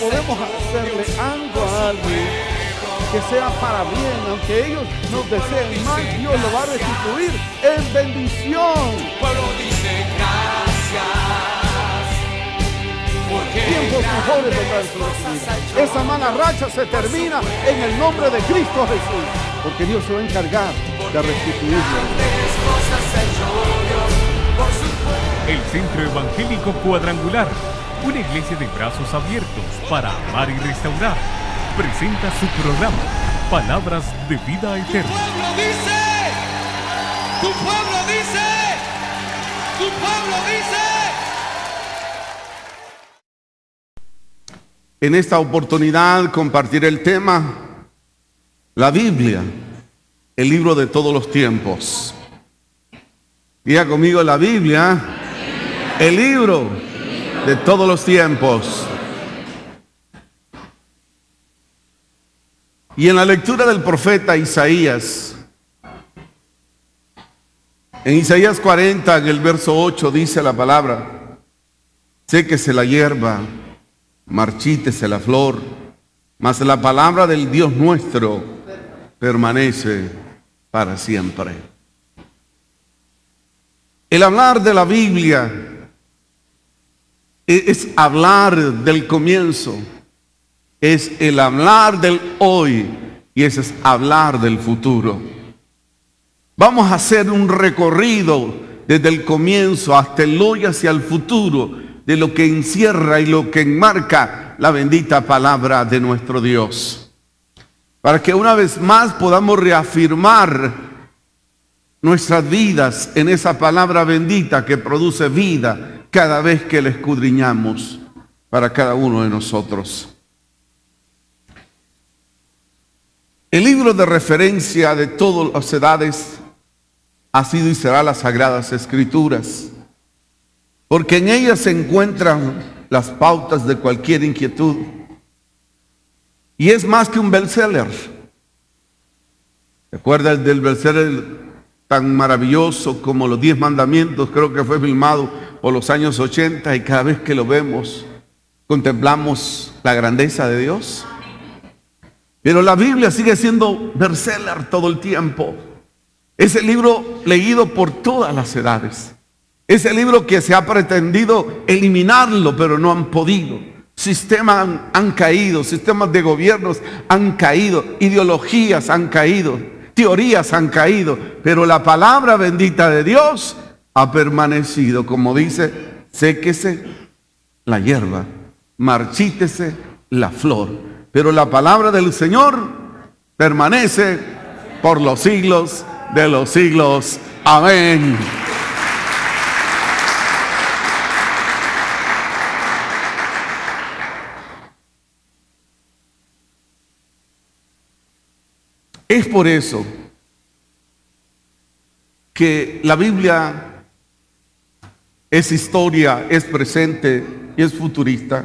podemos hacerle algo a alguien que sea para bien, aunque ellos nos deseen mal, Dios lo va a restituir en bendición. Pueblo dice gracias, porque Tiempos mejores vendrán sobre su vida. Esa mala racha se termina en el nombre de Cristo Jesús, porque Dios se va a encargar de restituirlo. El Centro Evangélico Cuadrangular, una iglesia de brazos abiertos para amar y restaurar, presenta su programa Palabras de Vida Eterna. Tu pueblo dice, tu pueblo dice. En esta oportunidad compartiré el tema, la Biblia, el libro de todos los tiempos. Diga conmigo, la Biblia, el libro de todos los tiempos. Y en la lectura del profeta Isaías, en Isaías 40, en el verso 8, dice la palabra: séquese la hierba, marchítese la flor, mas la palabra del Dios nuestro permanece para siempre. El hablar de la Biblia es hablar del comienzo, es el hablar del hoy y ese es hablar del futuro. Vamos a hacer un recorrido desde el comienzo hasta el hoy hacia el futuro de lo que encierra y lo que enmarca la bendita palabra de nuestro Dios, para que una vez más podamos reafirmar nuestras vidas en esa palabra bendita que produce vida cada vez que la escudriñamos para cada uno de nosotros. El libro de referencia de todas las edades ha sido y será las Sagradas Escrituras, porque en ellas se encuentran las pautas de cualquier inquietud. Y es más que un bestseller. ¿Recuerda del bestseller tan maravilloso como los 10 mandamientos? Creo que fue filmado por los años 80 y cada vez que lo vemos contemplamos la grandeza de Dios. Pero la Biblia sigue siendo bestseller todo el tiempo. Es el libro leído por todas las edades. Es el libro que se ha pretendido eliminarlo, pero no han podido. Sistemas han caído, sistemas de gobiernos han caído, ideologías han caído, teorías han caído, pero la palabra bendita de Dios ha permanecido. Como dice: séquese la hierba, marchítese la flor, pero la palabra del Señor permanece por los siglos de los siglos. Amén. Es por eso que la Biblia es historia, es presente y es futurista.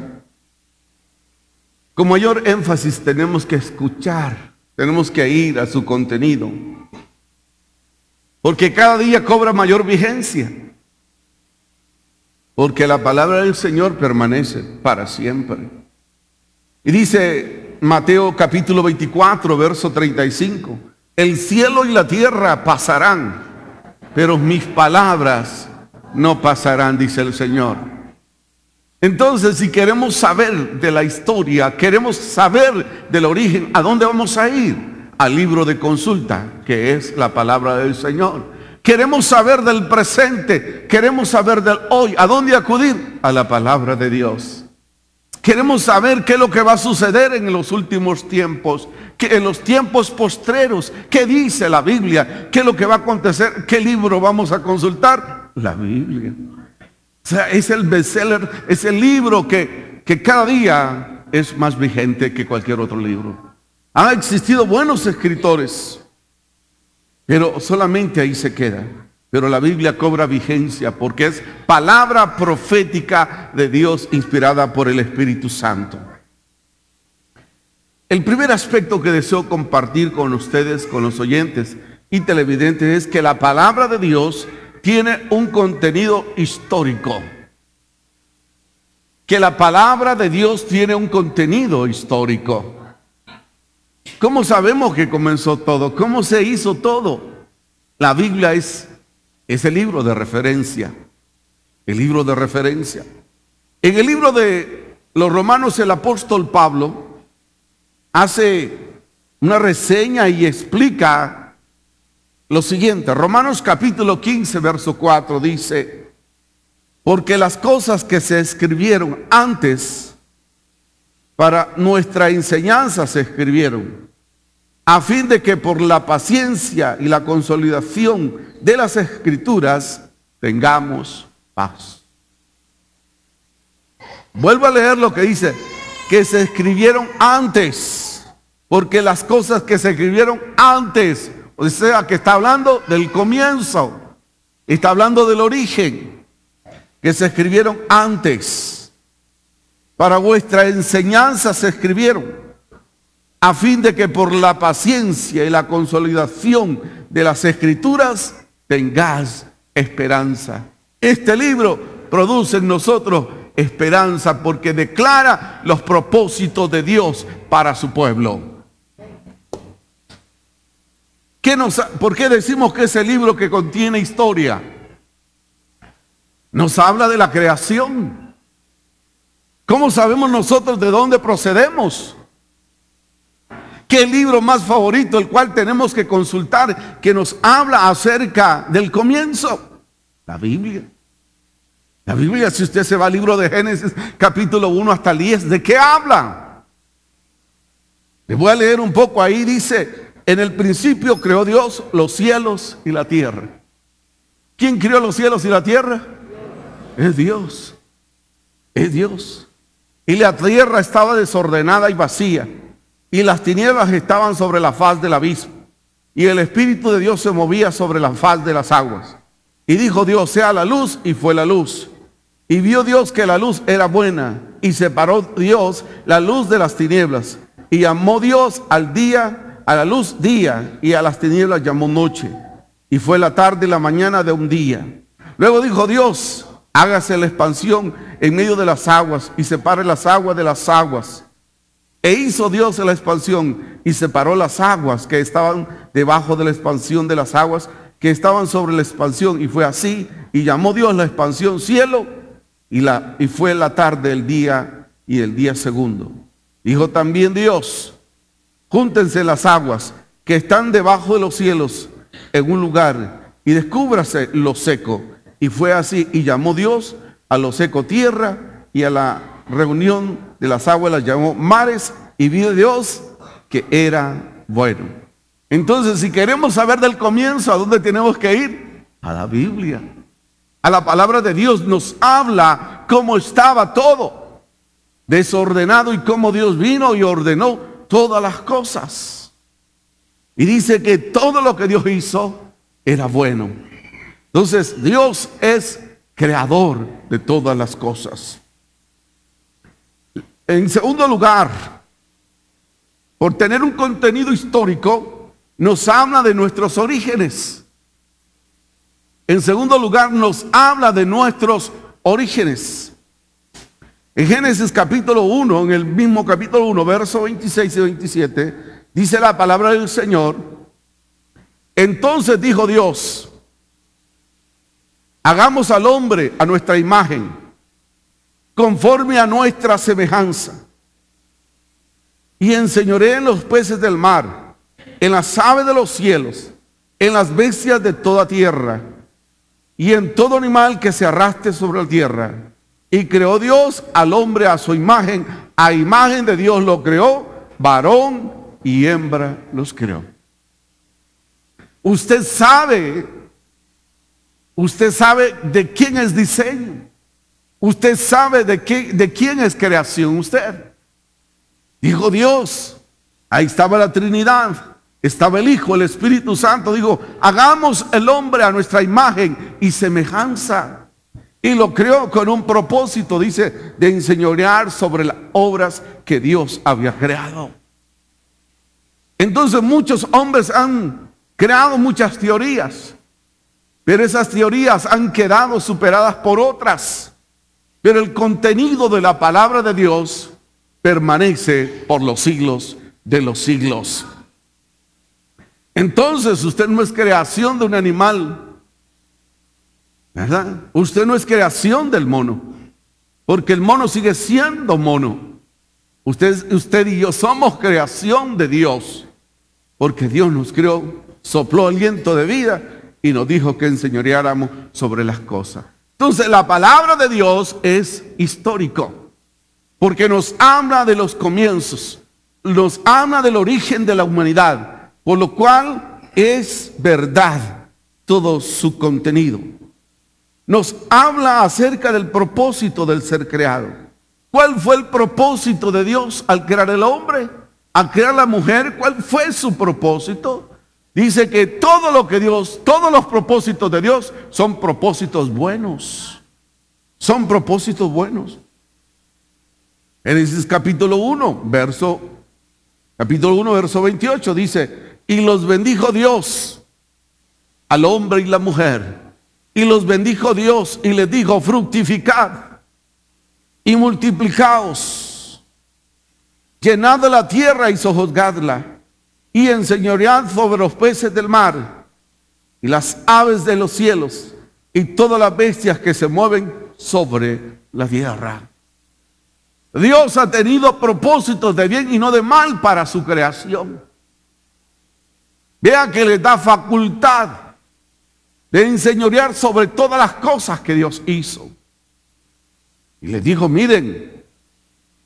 Con mayor énfasis tenemos que escuchar, tenemos que ir a su contenido, porque cada día cobra mayor vigencia, porque la palabra del Señor permanece para siempre. Y dice Mateo capítulo 24, verso 35: el cielo y la tierra pasarán, pero mis palabras no pasarán, dice el Señor. Entonces, si queremos saber de la historia, queremos saber del origen, ¿a dónde vamos a ir? Al libro de consulta, que es la palabra del Señor. Queremos saber del presente, queremos saber del hoy. ¿A dónde acudir? A la palabra de Dios. Queremos saber qué es lo que va a suceder en los últimos tiempos, que en los tiempos postreros. ¿Qué dice la Biblia? ¿Qué es lo que va a acontecer? ¿Qué libro vamos a consultar? La Biblia. O sea, es el bestseller, es el libro que cada día es más vigente que cualquier otro libro. Han existido buenos escritores, pero solamente ahí se queda. Pero la Biblia cobra vigencia porque es palabra profética de Dios inspirada por el Espíritu Santo. El primer aspecto que deseo compartir con ustedes, con los oyentes y televidentes, es que la palabra de Dios tiene un contenido histórico. que la palabra de Dios tiene un contenido histórico. ¿Cómo sabemos que comenzó todo? ¿Cómo se hizo todo? La Biblia es el libro de referencia. El libro de referencia. En el libro de los Romanos, el apóstol Pablo hace una reseña y explica lo siguiente. Romanos capítulo 15, verso 4 dice: porque las cosas que se escribieron antes para nuestra enseñanza se escribieron, a fin de que por la paciencia y la consolidación de las escrituras tengamos paz. Vuelvo a leer lo que dice, que se escribieron antes, porque las cosas que se escribieron antes, o sea, que está hablando del comienzo, está hablando del origen, que se escribieron antes, para vuestra enseñanza se escribieron, a fin de que por la paciencia y la consolidación de las escrituras tengáis esperanza. Este libro produce en nosotros esperanza porque declara los propósitos de Dios para su pueblo. ¿Por qué decimos que es el libro que contiene historia? Nos habla de la creación. ¿Cómo sabemos nosotros de dónde procedemos? ¿Qué libro más favorito, el cual tenemos que consultar, que nos habla acerca del comienzo? La Biblia. La Biblia, si usted se va al libro de Génesis, capítulo 1 hasta el 10, ¿de qué habla? Le voy a leer un poco ahí, dice: en el principio creó Dios los cielos y la tierra. ¿Quién creó los cielos y la tierra? Es Dios. Es Dios. Y la tierra estaba desordenada y vacía, y las tinieblas estaban sobre la faz del abismo, y el Espíritu de Dios se movía sobre la faz de las aguas. Y dijo Dios: sea la luz, y fue la luz. Y vio Dios que la luz era buena, y separó Dios la luz de las tinieblas. Y llamó Dios al día, a la luz día, y a las tinieblas llamó noche. Y fue la tarde y la mañana de un día. Luego dijo Dios: hágase la expansión en medio de las aguas, y separe las aguas de las aguas. E hizo Dios la expansión, y separó las aguas que estaban debajo de la expansión de las aguas que estaban sobre la expansión. Y fue así. Y llamó Dios la expansión cielo, y fue la tarde, el día y el día segundo. Dijo también Dios: júntense las aguas que están debajo de los cielos en un lugar, y descúbrase lo seco. Y fue así. Y llamó Dios a lo seco tierra, y a la reunión de las aguas las llamó mares. Y vio Dios que era bueno. Entonces, si queremos saber del comienzo, ¿a dónde tenemos que ir? A la Biblia. A la palabra de Dios. Nos habla cómo estaba todo desordenado y cómo Dios vino y ordenó todas las cosas. Y dice que todo lo que Dios hizo era bueno. Entonces, Dios es creador de todas las cosas. En segundo lugar, por tener un contenido histórico, nos habla de nuestros orígenes. En segundo lugar, nos habla de nuestros orígenes. En Génesis capítulo 1, en el mismo capítulo 1, versos 26 y 27, dice la palabra del Señor: entonces dijo Dios: hagamos al hombre a nuestra imagen, conforme a nuestra semejanza, y enseñoreen los peces del mar, en las aves de los cielos, en las bestias de toda tierra, y en todo animal que se arrastre sobre la tierra. Y creó Dios al hombre a su imagen, a imagen de Dios lo creó, varón y hembra los creó. Usted sabe de quién es diseño. Usted sabe de quién es creación usted. Dijo Dios, ahí estaba la Trinidad, estaba el Hijo, el Espíritu Santo. Dijo: hagamos el hombre a nuestra imagen y semejanza. Y lo creó con un propósito, dice, de enseñorear sobre las obras que Dios había creado. Entonces muchos hombres han creado muchas teorías, pero esas teorías han quedado superadas por otras. pero el contenido de la palabra de Dios permanece por los siglos de los siglos. Entonces usted no es creación de un animal, ¿verdad? Usted no es creación del mono, porque el mono sigue siendo mono. Usted y yo somos creación de Dios, porque Dios nos creó, sopló aliento de vida y nos dijo que enseñoreáramos sobre las cosas. Entonces la palabra de Dios es histórico, porque nos habla de los comienzos, nos habla del origen de la humanidad, por lo cual es verdad todo su contenido. Nos habla acerca del propósito del ser creado. ¿Cuál fue el propósito de Dios al crear el hombre? Al crear la mujer, ¿cuál fue su propósito? Dice que todo lo que Dios, todos los propósitos de Dios son propósitos buenos. Son propósitos buenos. Génesis capítulo 1, verso 28 dice: y los bendijo Dios al hombre y la mujer. Y los bendijo Dios y les dijo: fructificad y multiplicaos, llenad la tierra y sojuzgadla, y enseñoread sobre los peces del mar y las aves de los cielos y todas las bestias que se mueven sobre la tierra. Dios ha tenido propósitos de bien y no de mal para su creación. Vea que les da facultad de enseñorear sobre todas las cosas que Dios hizo. Y les dijo: miren,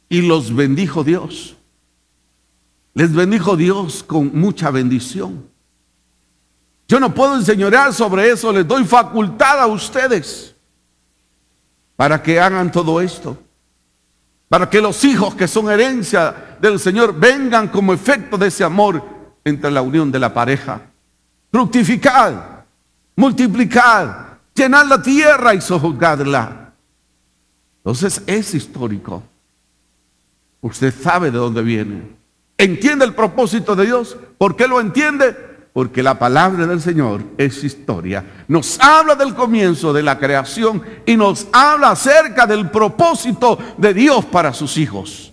y los bendijo Dios. Les bendijo Dios con mucha bendición. Yo no puedo enseñorear sobre eso, les doy facultad a ustedes para que hagan todo esto, para que los hijos que son herencia del Señor vengan como efecto de ese amor entre la unión de la pareja. Fructificad, multiplicad, llenad la tierra y sojuzgadla. Entonces es histórico. Usted sabe de dónde viene. ¿Entiende el propósito de Dios? ¿Por qué lo entiende? Porque la palabra del Señor es historia. Nos habla del comienzo de la creación y nos habla acerca del propósito de Dios para sus hijos.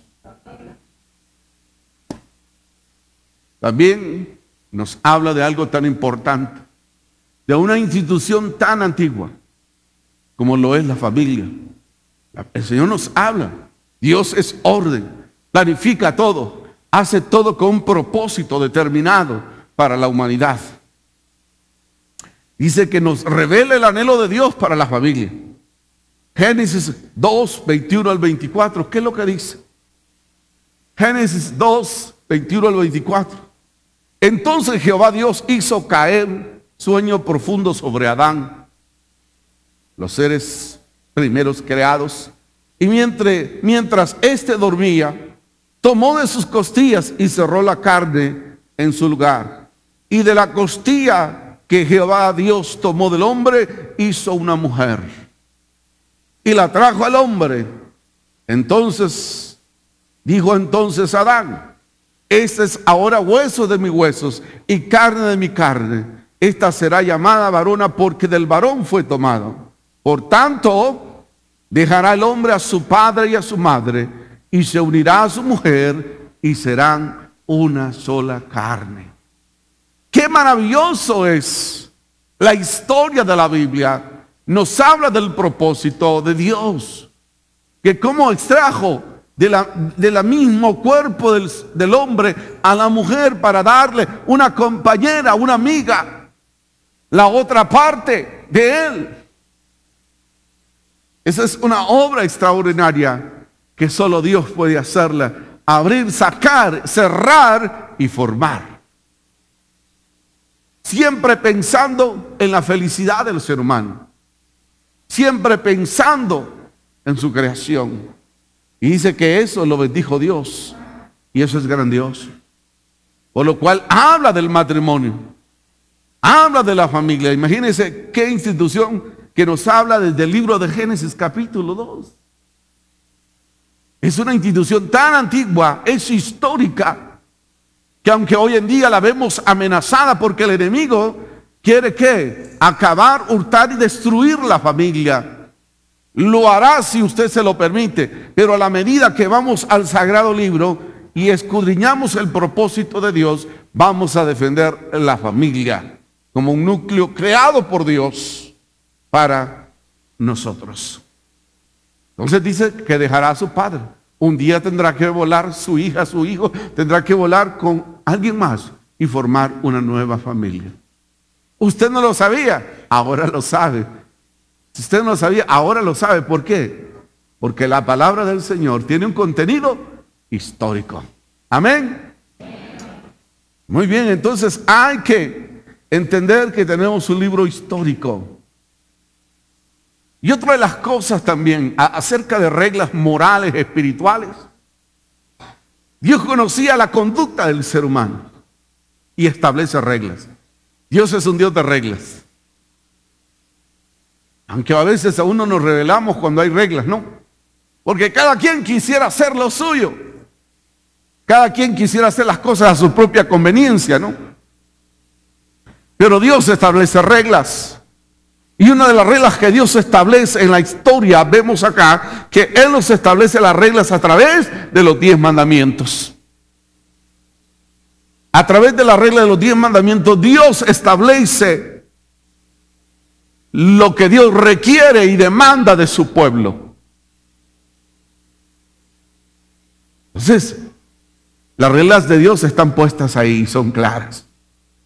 También nos habla de algo tan importante, de una institución tan antigua como lo es la familia. El Señor nos habla. Dios es orden, planifica todo, hace todo con un propósito determinado para la humanidad. Dice que nos revela el anhelo de Dios para la familia. Génesis 2, 21 al 24, ¿qué es lo que dice? Génesis 2, 21 al 24. Entonces Jehová Dios hizo caer sueño profundo sobre Adán, los seres primeros creados, y mientras éste dormía, tomó de sus costillas y cerró la carne en su lugar. Y de la costilla que Jehová Dios tomó del hombre, hizo una mujer y la trajo al hombre. Entonces dijo Adán: este es ahora hueso de mis huesos y carne de mi carne. Esta será llamada varona, porque del varón fue tomado. Por tanto, dejará el hombre a su padre y a su madre, y se unirá a su mujer, y serán una sola carne. Qué maravilloso es la historia de la Biblia. Nos habla del propósito de Dios, que cómo extrajo de la mismo cuerpo del hombre a la mujer para darle una compañera, una amiga, la otra parte de él. Esa es una obra extraordinaria que solo Dios puede hacerla: abrir, sacar, cerrar y formar. Siempre pensando en la felicidad del ser humano, siempre pensando en su creación. Y dice que eso lo bendijo Dios, y eso es grandioso. Por lo cual habla del matrimonio, habla de la familia. Imagínense qué institución que nos habla desde el libro de Génesis capítulo 2. Es una institución tan antigua, es histórica, que aunque hoy en día la vemos amenazada porque el enemigo quiere ¿qué? Acabar, hurtar y destruir la familia. Lo hará si usted se lo permite, pero a la medida que vamos al sagrado libro y escudriñamos el propósito de Dios, vamos a defender la familia como un núcleo creado por Dios para nosotros. Entonces dice que dejará a su padre. Un día tendrá que volar su hija, su hijo, tendrá que volar con alguien más y formar una nueva familia. Usted no lo sabía, ahora lo sabe. Si usted no lo sabía, ahora lo sabe. ¿Por qué? Porque la palabra del Señor tiene un contenido histórico. Amén. Muy bien, entonces hay que entender que tenemos un libro histórico. Y otra de las cosas también acerca de reglas morales, espirituales. Dios conocía la conducta del ser humano y establece reglas. Dios es un Dios de reglas. Aunque a veces a uno nos rebelamos cuando hay reglas, ¿no? Porque cada quien quisiera hacer lo suyo. Cada quien quisiera hacer las cosas a su propia conveniencia, ¿no? Pero Dios establece reglas. Y una de las reglas que Dios establece en la historia, vemos acá, que Él nos establece las reglas a través de los 10 mandamientos. A través de la regla de los 10 mandamientos, Dios establece lo que Dios requiere y demanda de su pueblo. Entonces, las reglas de Dios están puestas ahí, son claras.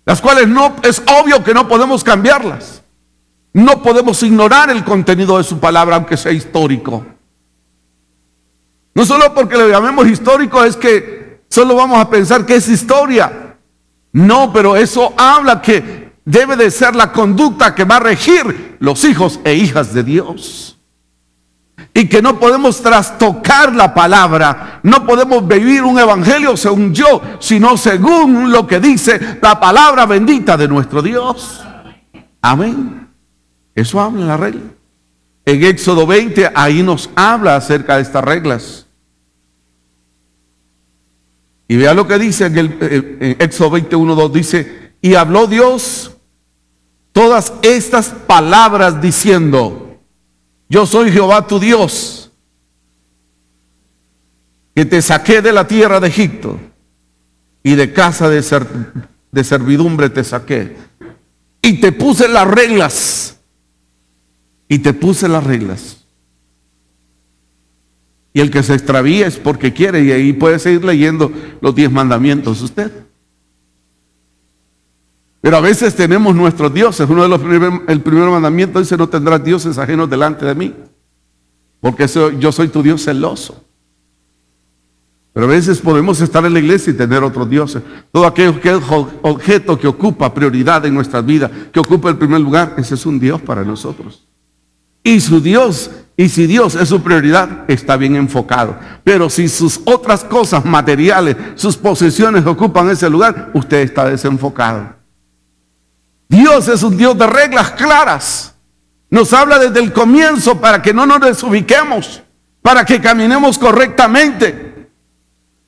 Las cuales no, es obvio que no podemos cambiarlas. No podemos ignorar el contenido de su palabra, aunque sea histórico. No solo porque lo llamemos histórico es que solo vamos a pensar que es historia. No, pero eso habla que debe de ser la conducta que va a regir los hijos e hijas de Dios. Y que no podemos trastocar la palabra. No podemos vivir un evangelio según yo, sino según lo que dice la palabra bendita de nuestro Dios. Amén. Eso habla en la regla. En Éxodo 20, ahí nos habla acerca de estas reglas. Y vea lo que dice en Éxodo 21:2, dice: y habló Dios todas estas palabras diciendo: yo soy Jehová tu Dios, que te saqué de la tierra de Egipto, y de casa de servidumbre te saqué, y te puse las reglas. Y te puse las reglas. Y el que se extravía es porque quiere, y ahí puede seguir leyendo los 10 mandamientos usted. Pero a veces tenemos nuestros dioses. El primer mandamiento dice: no tendrás dioses ajenos delante de mí, porque yo soy tu Dios celoso. Pero a veces podemos estar en la iglesia y tener otros dioses. Todo aquel objeto que ocupa prioridad en nuestras vidas, que ocupa el primer lugar, ese es un Dios para nosotros. Y si Dios es su prioridad, está bien enfocado. Pero si sus otras cosas materiales, sus posesiones ocupan ese lugar, usted está desenfocado. Dios es un Dios de reglas claras. Nos habla desde el comienzo para que no nos desubiquemos, para que caminemos correctamente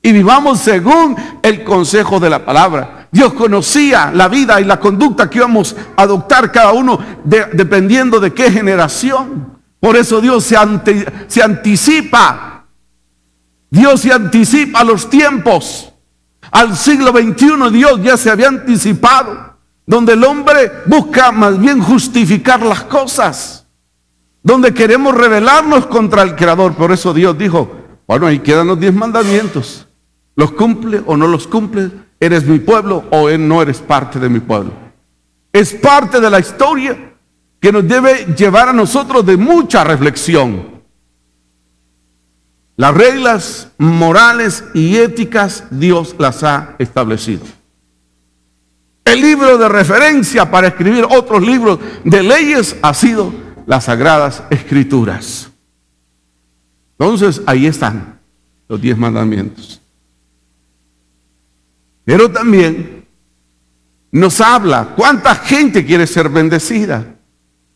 y vivamos según el consejo de la palabra. Dios conocía la vida y la conducta que íbamos a adoptar cada uno dependiendo de qué generación. Por eso Dios se anticipa. Dios se anticipa a los tiempos. Al siglo XXI Dios ya se había anticipado, donde el hombre busca más bien justificar las cosas, donde queremos rebelarnos contra el Creador. Por eso Dios dijo: bueno, ahí quedan los 10 mandamientos. ¿Los cumple o no los cumple? ¿Eres mi pueblo o no eres parte de mi pueblo? Es parte de la historia que nos debe llevar a nosotros de mucha reflexión. Las reglas morales y éticas Dios las ha establecido. El libro de referencia para escribir otros libros de leyes ha sido las Sagradas Escrituras. Entonces ahí están los 10 mandamientos. Pero también nos habla cuánta gente quiere ser bendecida,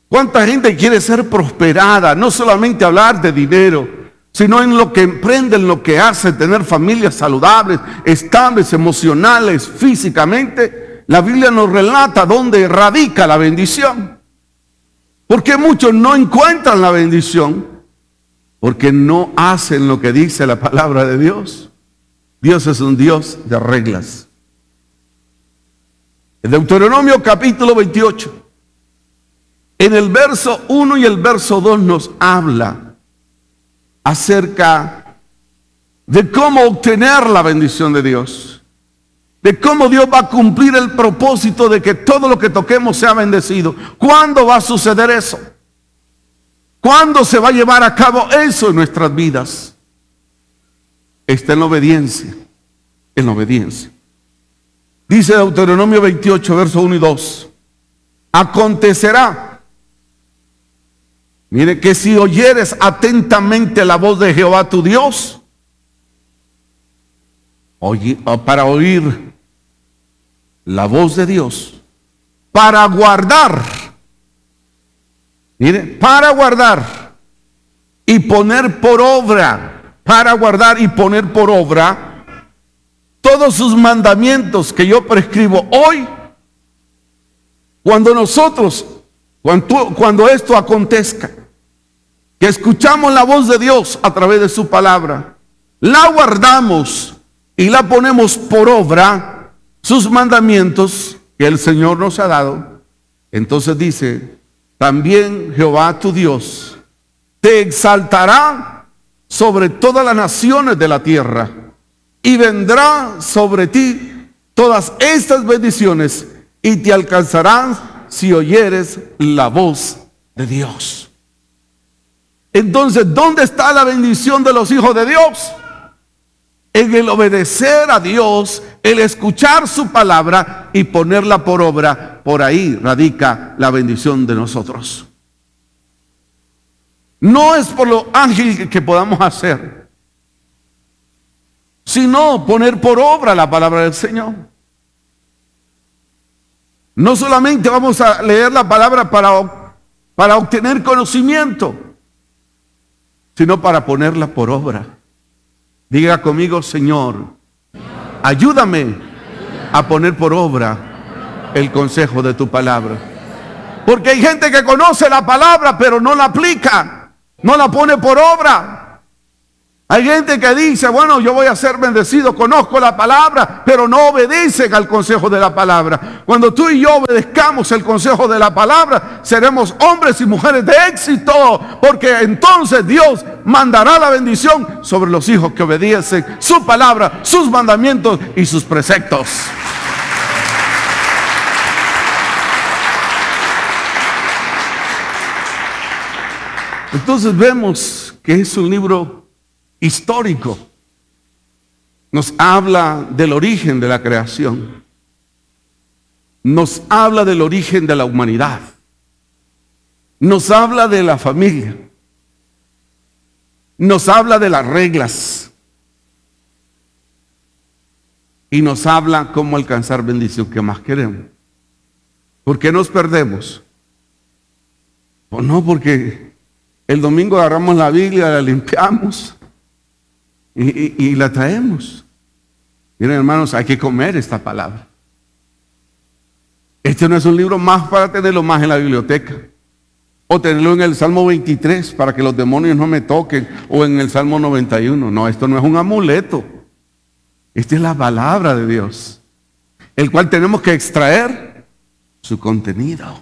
cuánta gente quiere ser prosperada. No solamente hablar de dinero, sino en lo que emprende, en lo que hace, tener familias saludables, estables, emocionales, físicamente. La Biblia nos relata dónde radica la bendición. Porque muchos no encuentran la bendición porque no hacen lo que dice la palabra de Dios. Dios es un Dios de reglas. En Deuteronomio capítulo 28, en el verso 1 y el verso 2 nos habla acerca de cómo obtener la bendición de Dios, de cómo Dios va a cumplir el propósito de que todo lo que toquemos sea bendecido. ¿Cuándo va a suceder eso? ¿Cuándo se va a llevar a cabo eso en nuestras vidas? Está en la obediencia, en la obediencia. Dice Deuteronomio 28, verso 1 y 2. Acontecerá, mire, que si oyeres atentamente la voz de Jehová tu Dios, para oír la voz de Dios, para guardar, mire, para guardar y poner por obra, para guardar y poner por obra todos sus mandamientos que yo prescribo hoy. Cuando nosotros, cuando esto acontezca, que escuchamos la voz de Dios a través de su palabra, la guardamos y la ponemos por obra, sus mandamientos que el Señor nos ha dado, entonces dice, también Jehová tu Dios te exaltará sobre todas las naciones de la tierra, y vendrá sobre ti todas estas bendiciones, y te alcanzarán si oyeres la voz de Dios. Entonces, ¿dónde está la bendición de los hijos de Dios? En el obedecer a Dios, el escuchar su palabra y ponerla por obra. Por ahí radica la bendición de nosotros. No es por lo ágil que podamos hacer, sino poner por obra la palabra del Señor. No solamente vamos a leer la palabra para obtener conocimiento, sino para ponerla por obra. Diga conmigo, Señor, ayúdame a poner por obra el consejo de tu palabra. Porque hay gente que conoce la palabra, pero no la aplica, no la pone por obra. Hay gente que dice, bueno, yo voy a ser bendecido, conozco la palabra, pero no obedecen al consejo de la palabra. Cuando tú y yo obedezcamos el consejo de la palabra, seremos hombres y mujeres de éxito, porque entonces Dios mandará la bendición sobre los hijos que obedecen su palabra, sus mandamientos y sus preceptos. Entonces vemos que es un libro histórico. Nos habla del origen de la creación. Nos habla del origen de la humanidad. Nos habla de la familia. Nos habla de las reglas. Y nos habla cómo alcanzar bendición que más queremos. ¿Por qué nos perdemos? Pues no, porque el domingo agarramos la Biblia, la limpiamos y la traemos. Miren, hermanos, hay que comer esta palabra. Este no es un libro más para tenerlo más en la biblioteca, o tenerlo en el Salmo 23 para que los demonios no me toquen, o en el Salmo 91. No, esto no es un amuleto. Esta es la palabra de Dios, el cual tenemos que extraer su contenido,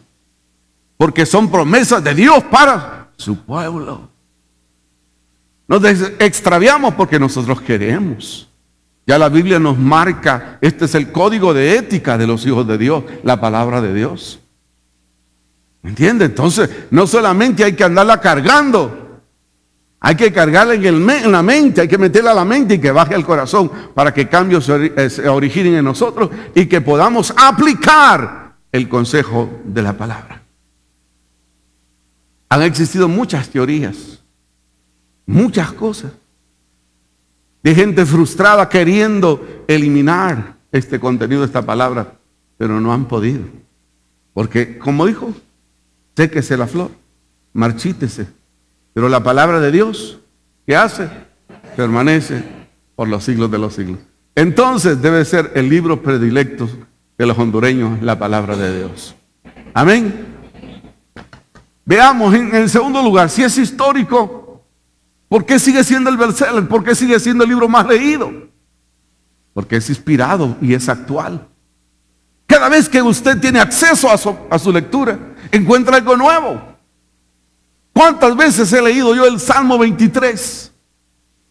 porque son promesas de Dios para su pueblo. Nos extraviamos porque nosotros queremos. Ya la Biblia nos marca, este es el código de ética de los hijos de Dios, la palabra de Dios. ¿Me entiende? Entonces, no solamente hay que andarla cargando, hay que cargarla en la mente, hay que meterla a la mente y que baje al corazón para que cambios se originen en nosotros y que podamos aplicar el consejo de la palabra. Han existido muchas teorías, muchas cosas, de gente frustrada queriendo eliminar este contenido de esta palabra, pero no han podido. Porque, como dijo, séquese la flor, marchítese. Pero la palabra de Dios, ¿qué hace? Permanece por los siglos de los siglos. Entonces debe ser el libro predilecto de los hondureños, la palabra de Dios. Amén. Veamos en el segundo lugar, si es histórico, ¿Por qué sigue siendo el bestseller? ¿Por qué sigue siendo el libro más leído? Porque es inspirado y es actual. Cada vez que usted tiene acceso a su lectura, encuentra algo nuevo. ¿Cuántas veces he leído yo el Salmo 23?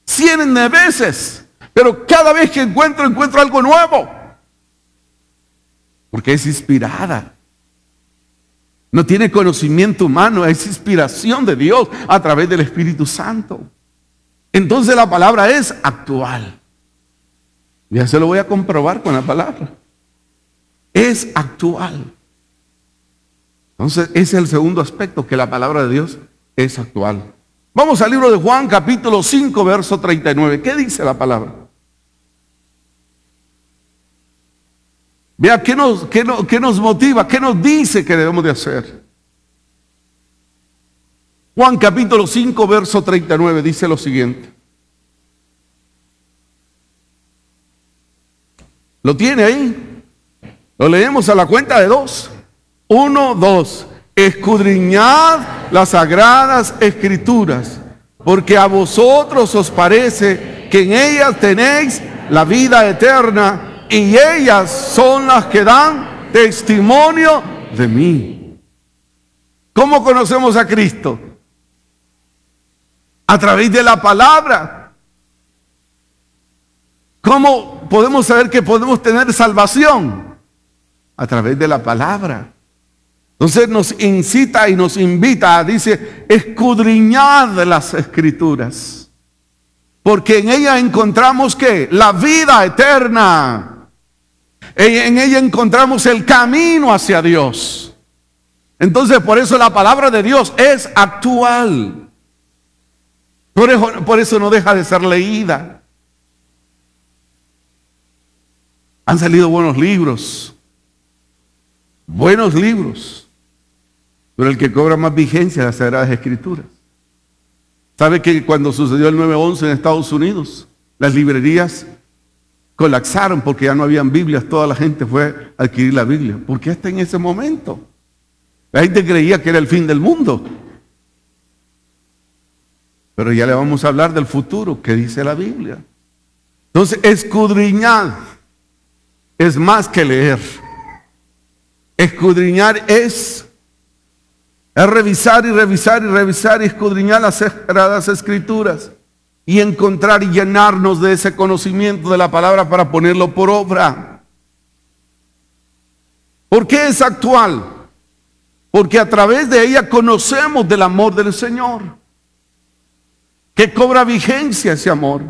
100 veces. Pero cada vez que encuentro algo nuevo. Porque es inspirada. No tiene conocimiento humano, es inspiración de Dios a través del Espíritu Santo. Entonces la palabra es actual. Ya se lo voy a comprobar con la palabra. Es actual. Entonces ese es el segundo aspecto, que la palabra de Dios es actual. Vamos al libro de Juan, capítulo 5, verso 39. ¿Qué dice la palabra? Vea, ¿qué nos motiva? ¿Qué nos dice que debemos de hacer? Juan capítulo 5, verso 39 dice lo siguiente. ¿Lo tiene ahí? Lo leemos a la cuenta de 2. 1, 2. Escudriñad las sagradas escrituras, porque a vosotros os parece que en ellas tenéis la vida eterna, y ellas son las que dan testimonio de mí. ¿Cómo conocemos a Cristo? A través de la palabra. ¿Cómo podemos saber que podemos tener salvación? A través de la palabra. Entonces nos incita y nos invita, dice, escudriñad las escrituras, porque en ellas encontramos ¿qué? La vida eterna. En ella encontramos el camino hacia Dios. Entonces por eso la palabra de Dios es actual. Por eso no deja de ser leída. Han salido buenos libros. Pero el que cobra más vigencia es las Sagradas Escrituras. ¿Sabe que cuando sucedió el 9/11 en Estados Unidos, las librerías colapsaron porque ya no habían Biblias? Toda la gente fue a adquirir la Biblia. ¿Por qué hasta en ese momento? La gente creía que era el fin del mundo. Pero ya le vamos a hablar del futuro que dice la Biblia. Entonces, escudriñar es más que leer. Escudriñar es revisar y revisar y revisar y escudriñar las Sagradas Escrituras y encontrar y llenarnos de ese conocimiento de la palabra para ponerlo por obra. ¿Por qué es actual? Porque a través de ella conocemos del amor del Señor, que cobra vigencia ese amor.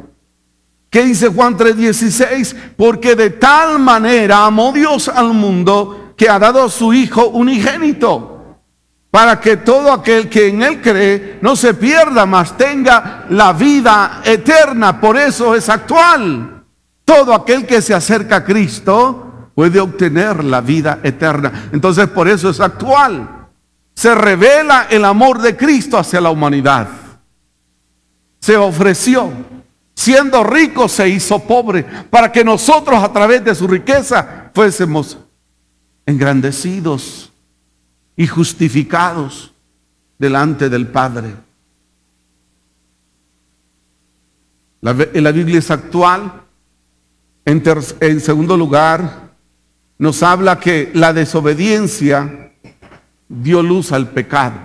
¿Qué dice Juan 3:16? Porque de tal manera amó Dios al mundo que ha dado a su Hijo unigénito, para que todo aquel que en Él cree no se pierda, mas tenga la vida eterna. Por eso es actual. Todo aquel que se acerca a Cristo puede obtener la vida eterna. Entonces por eso es actual. Se revela el amor de Cristo hacia la humanidad. Se ofreció, siendo rico se hizo pobre, para que nosotros a través de su riqueza fuésemos engrandecidos y justificados delante del Padre. La Biblia es actual. En segundo lugar, nos habla que la desobediencia dio luz al pecado,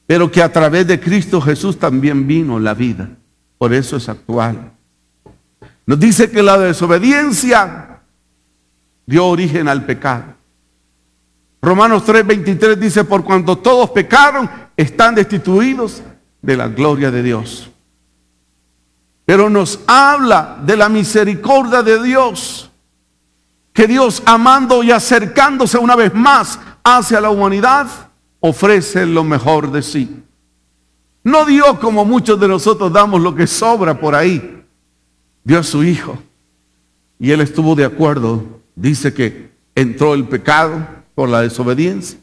pero que a través de Cristo Jesús también vino la vida. Por eso es actual. Nos dice que la desobediencia dio origen al pecado. Romanos 3:23 dice, por cuanto todos pecaron, están destituidos de la gloria de Dios. Pero nos habla de la misericordia de Dios, que Dios, amando y acercándose una vez más hacia la humanidad, ofrece lo mejor de sí. No dio como muchos de nosotros damos lo que sobra por ahí. Dio a su Hijo. Y Él estuvo de acuerdo. Dice que entró el pecado por la desobediencia.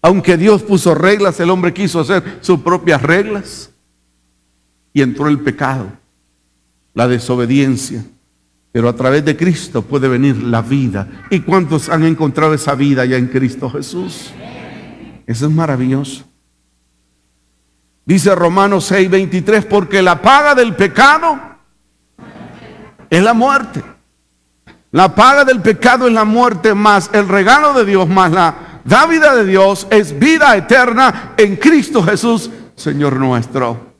Aunque Dios puso reglas, el hombre quiso hacer sus propias reglas. Y entró el pecado, la desobediencia. Pero a través de Cristo puede venir la vida. ¿Y cuántos han encontrado esa vida ya en Cristo Jesús? Eso es maravilloso. Dice Romanos 6:23, porque la paga del pecado es la muerte. La paga del pecado es la muerte, más el regalo de Dios, más la dávida de Dios es vida eterna en Cristo Jesús, Señor nuestro.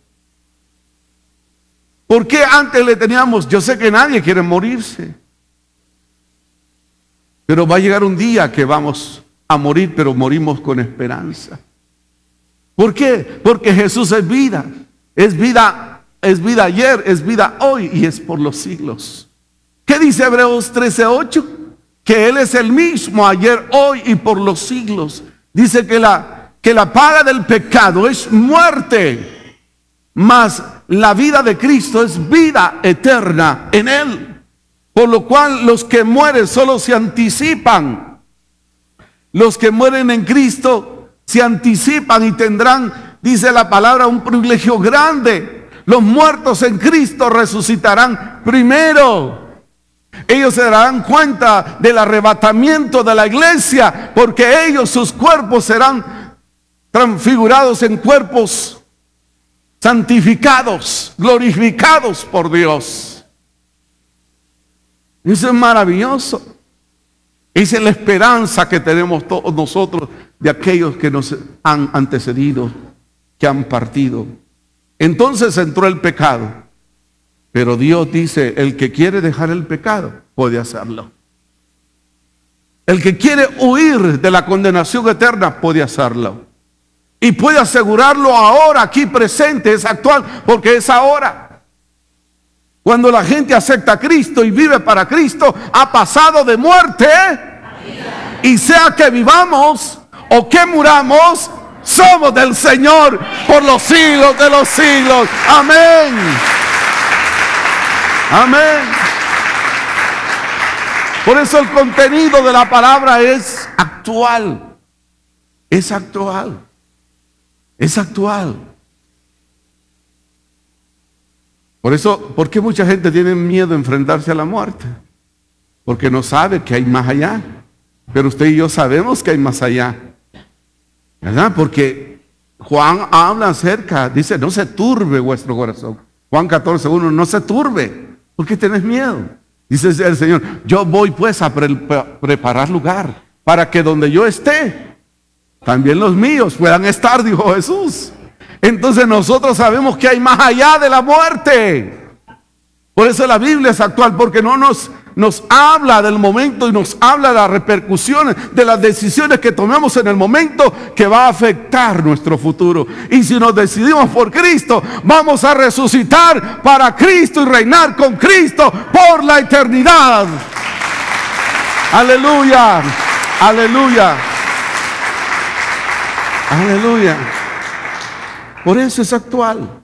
¿Por qué antes le teníamos? Yo sé que nadie quiere morirse, pero va a llegar un día que vamos a morir, pero morimos con esperanza. ¿Por qué? Porque Jesús es vida ayer, es vida hoy y es por los siglos. ¿Qué dice Hebreos 13:8? Que Él es el mismo ayer, hoy y por los siglos. Dice que la paga del pecado es muerte, mas la vida de Cristo es vida eterna en Él. Por lo cual los que mueren solo se anticipan. Los que mueren en Cristo se anticipan y tendrán, dice la palabra, un privilegio grande. Los muertos en Cristo resucitarán primero. Ellos se darán cuenta del arrebatamiento de la iglesia, porque ellos, sus cuerpos serán transfigurados en cuerpos santificados, glorificados por Dios. Eso es maravilloso. Esa es la esperanza que tenemos todos nosotros de aquellos que nos han antecedido, que han partido. Entonces entró el pecado. Pero Dios dice, el que quiere dejar el pecado, puede hacerlo. El que quiere huir de la condenación eterna, puede hacerlo. Y puede asegurarlo ahora, aquí presente, es actual, porque es ahora. Cuando la gente acepta a Cristo y vive para Cristo, ha pasado de muerte, y sea que vivamos o que muramos, somos del Señor por los siglos de los siglos. Amén. Amén. Por eso el contenido de la palabra es actual. Es actual. Es actual. Por eso, ¿por qué mucha gente tiene miedo a enfrentarse a la muerte? Porque no sabe que hay más allá. Pero usted y yo sabemos que hay más allá, ¿verdad? Porque Juan habla acerca, dice, no se turbe vuestro corazón. Juan 14:1, no se turbe. ¿Por qué tenés miedo? Dice el Señor, yo voy pues a preparar lugar para que donde yo esté, también los míos puedan estar, dijo Jesús. Entonces nosotros sabemos que hay más allá de la muerte. Por eso la Biblia es actual, porque no nos habla del momento y nos habla de las repercusiones, de las decisiones que tomemos en el momento que va a afectar nuestro futuro. Y si nos decidimos por Cristo, vamos a resucitar para Cristo y reinar con Cristo por la eternidad. Aleluya, aleluya, aleluya. Por eso es actual.